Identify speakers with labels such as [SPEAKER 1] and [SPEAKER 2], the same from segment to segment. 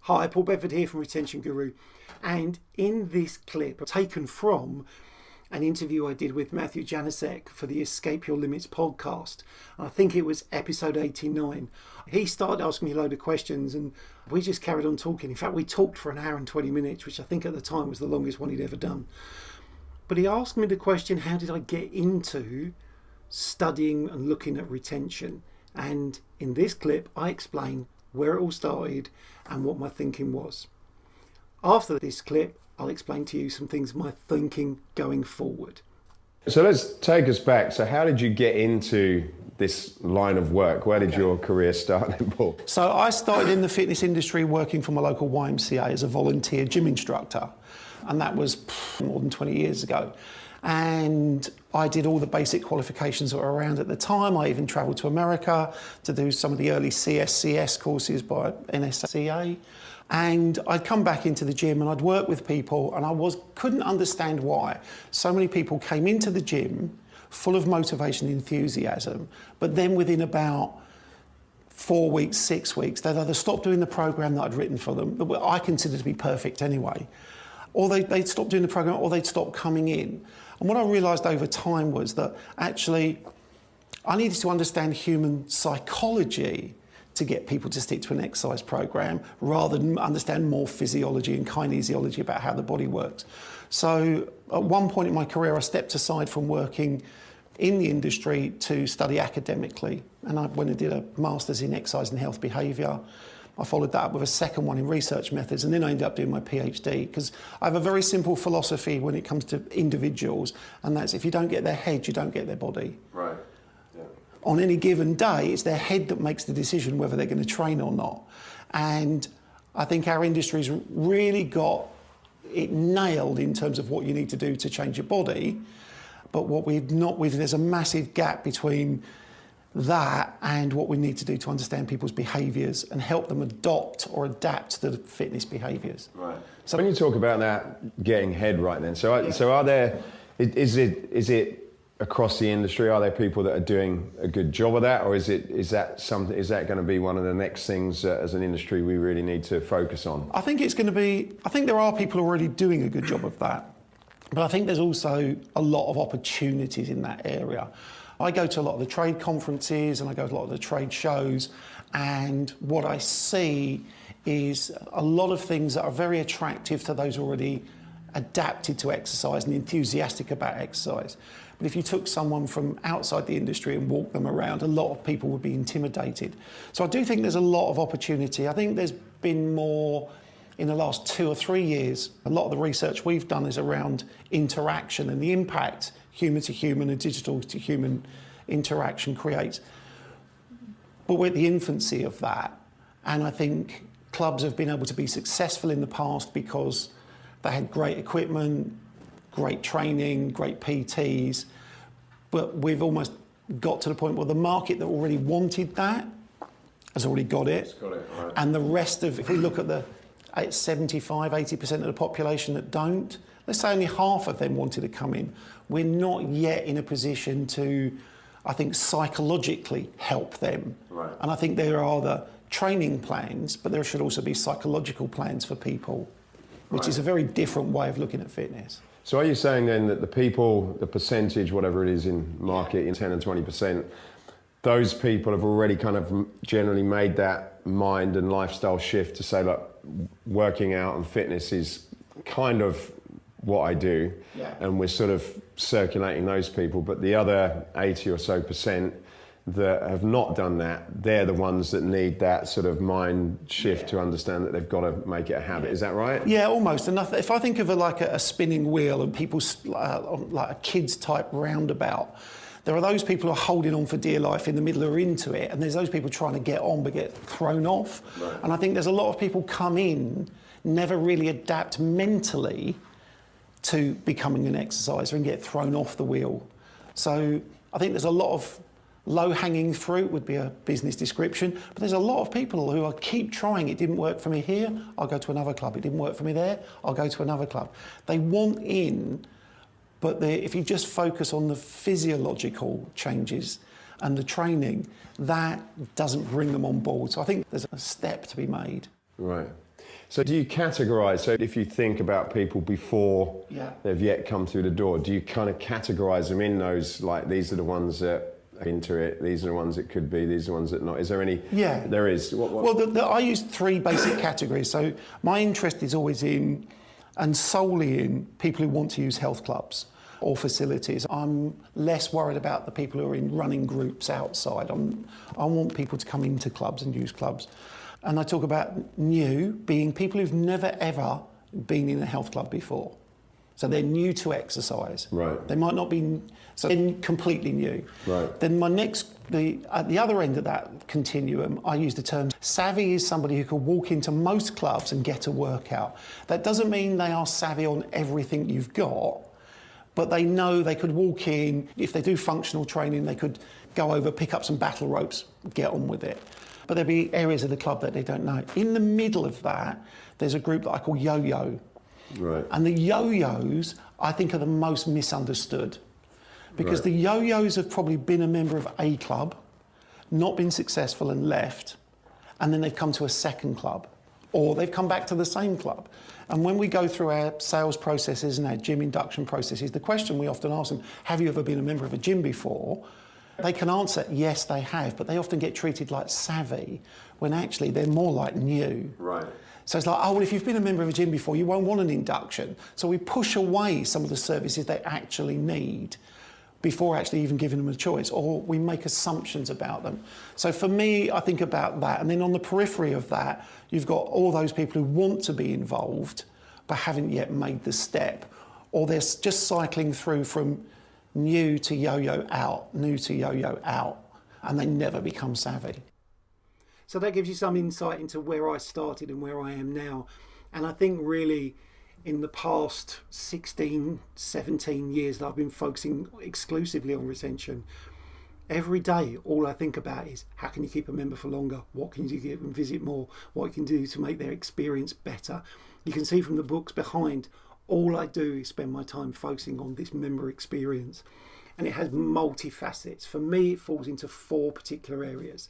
[SPEAKER 1] Hi, Paul Bedford here from Retention Guru, and in this clip taken from an interview I did with Matthew Januszek for the Escape Your Limits podcast. I think it was episode 89. He started asking me a load of questions and we just carried on talking. In fact, we talked for an hour and 20 minutes, which I think at the time was the longest one he'd ever done. But he asked me the question, how did I get into studying and looking at retention? And in this clip, I explain where it all started and what my thinking was. After this clip, I'll explain to you some things, my thinking going forward.
[SPEAKER 2] So let's take us back. So how did you get into this line of work? Where did your career start, Paul?
[SPEAKER 1] So I started in the fitness industry working for my local YMCA as a volunteer gym instructor. And that was more than 20 years ago. And I did all the basic qualifications that were around at the time. I even travelled to America to do some of the early CSCS courses by NSCA. And I'd come back into the gym and I'd work with people and I couldn't understand why so many people came into the gym full of motivation and enthusiasm, but then within about 4 weeks, 6 weeks, they'd either stop doing the program that I'd written for them, that I considered to be perfect anyway, or they'd stop doing the program, or they'd stop coming in. And what I realised over time was that actually I needed to understand human psychology to get people to stick to an exercise program rather than understand more physiology and kinesiology about how the body works. So at one point in my career, I stepped aside from working in the industry to study academically. And I went and did a master's in exercise and health behaviour. I followed that up with a second one in research methods, and then I ended up doing my PhD because I have a very simple philosophy when it comes to individuals, and that's if you don't get their head, you don't get their body.
[SPEAKER 2] Right.
[SPEAKER 1] On any given day, it's their head that makes the decision whether they're going to train or not. And I think our industry's really got it nailed in terms of what you need to do to change your body. But what there's a massive gap between that and what we need to do to understand people's behaviours and help them adopt or adapt to the fitness behaviours.
[SPEAKER 2] Right. So when you talk about that getting head right then, so are there, is it across the industry, are there people that are doing a good job of that, or is that going to be one of the next things as an industry we really need to focus on?
[SPEAKER 1] I think there are people already doing a good job of that, but I think there's also a lot of opportunities in that area. I go to a lot of the trade conferences and I go to a lot of the trade shows, and what I see is a lot of things that are very attractive to those already adapted to exercise and enthusiastic about exercise. But if you took someone from outside the industry and walked them around, a lot of people would be intimidated. So I do think there's a lot of opportunity. I think there's been more in the last 2 or 3 years. A lot of the research we've done is around interaction and the impact human to human and digital to human interaction creates. But we're at the infancy of that. And I think clubs have been able to be successful in the past because they had great equipment, great training, great PTs, but we've almost got to the point where the market that already wanted that has already got it.
[SPEAKER 2] It's got it, right.
[SPEAKER 1] And the rest of, if we look at the 75, 80% of the population that don't, let's say only half of them wanted to come in. We're not yet in a position to, I think, psychologically help them.
[SPEAKER 2] Right.
[SPEAKER 1] And I think there are the training plans, but there should also be psychological plans for people, which is a very different way of looking at fitness.
[SPEAKER 2] So are you saying then that the people, the percentage, whatever it is in market, in 10 and 20%, those people have already kind of generally made that mind and lifestyle shift to say, look, working out and fitness is kind of what I do, and we're sort of circulating those people, but the other 80 or so percent that have not done that, they're the ones that need that sort of mind shift to understand that they've got to make it a habit. Is that right?
[SPEAKER 1] Yeah, almost. And if I think of a spinning wheel and people like a kids type roundabout, there are those people who are holding on for dear life in the middle or into it, and there's those people trying to get on but get thrown off. Right. And I think there's a lot of people come in, never really adapt mentally to becoming an exerciser and get thrown off the wheel. So I think there's a lot of low-hanging fruit would be a business description, but there's a lot of people who keep trying. It didn't work for me here, I'll go to another club. It didn't work for me there, I'll go to another club. They want in, but if you just focus on the physiological changes and the training, that doesn't bring them on board. So I think there's a step to be made.
[SPEAKER 2] Right. So do you categorize? So if you think about people before they've yet come through the door, do you kind of categorize them in those, like, these are the ones that are into it, these are the ones that could be, these are the ones that not? Is there any?
[SPEAKER 1] Yeah.
[SPEAKER 2] There is. What?
[SPEAKER 1] Well, I use 3 basic categories. So my interest is always in, and solely in, people who want to use health clubs or facilities. I'm less worried about the people who are in running groups outside. I want people to come into clubs and use clubs. And I talk about new being people who've never ever been in a health club before. So they're new to exercise.
[SPEAKER 2] Right.
[SPEAKER 1] They might not be, so they're completely new.
[SPEAKER 2] Right.
[SPEAKER 1] Then at the other end of that continuum, I use the term savvy is somebody who can walk into most clubs and get a workout. That doesn't mean they are savvy on everything you've got, but they know they could walk in, if they do functional training, they could go over, pick up some battle ropes, get on with it. But there'll be areas of the club that they don't know. In the middle of that, there's a group that I call yo-yo.
[SPEAKER 2] Right.
[SPEAKER 1] And the yo-yos, I think, are the most misunderstood. Because the yo-yos have probably been a member of a club, not been successful and left, and then they've come to a second club, or they've come back to the same club. And when we go through our sales processes and our gym induction processes, the question we often ask them, have you ever been a member of a gym before? They can answer, yes, they have, but they often get treated like savvy, when actually they're more like new.
[SPEAKER 2] Right.
[SPEAKER 1] So it's like, oh, well, if you've been a member of a gym before, you won't want an induction. So we push away some of the services they actually need before actually even giving them a choice, or we make assumptions about them. So for me, I think about that. And then on the periphery of that, you've got all those people who want to be involved, but haven't yet made the step, or they're just cycling through from new to yo-yo out, new to yo-yo out, and they never become savvy. So that gives you some insight into where I started and where I am now. And I think really in the past 16, 17 years that I've been focusing exclusively on retention, every day all I think about is how can you keep a member for longer? What can you do to get them visit more? What you can do to make their experience better? You can see from the books behind, all I do is spend my time focusing on this member experience. And it has multi-facets. For me, it falls into 4 particular areas.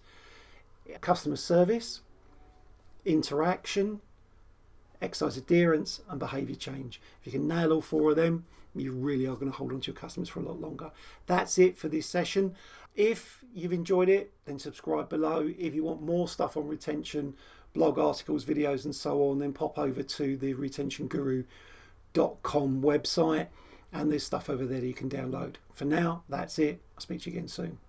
[SPEAKER 1] Customer service, interaction, exercise adherence, and behaviour change. If you can nail all 4 of them, you really are going to hold on to your customers for a lot longer. That's it for this session. If you've enjoyed it, then subscribe below. If you want more stuff on retention, blog articles, videos, and so on, then pop over to the retentionguru.com website, and there's stuff over there that you can download. For now, that's it. I'll speak to you again soon.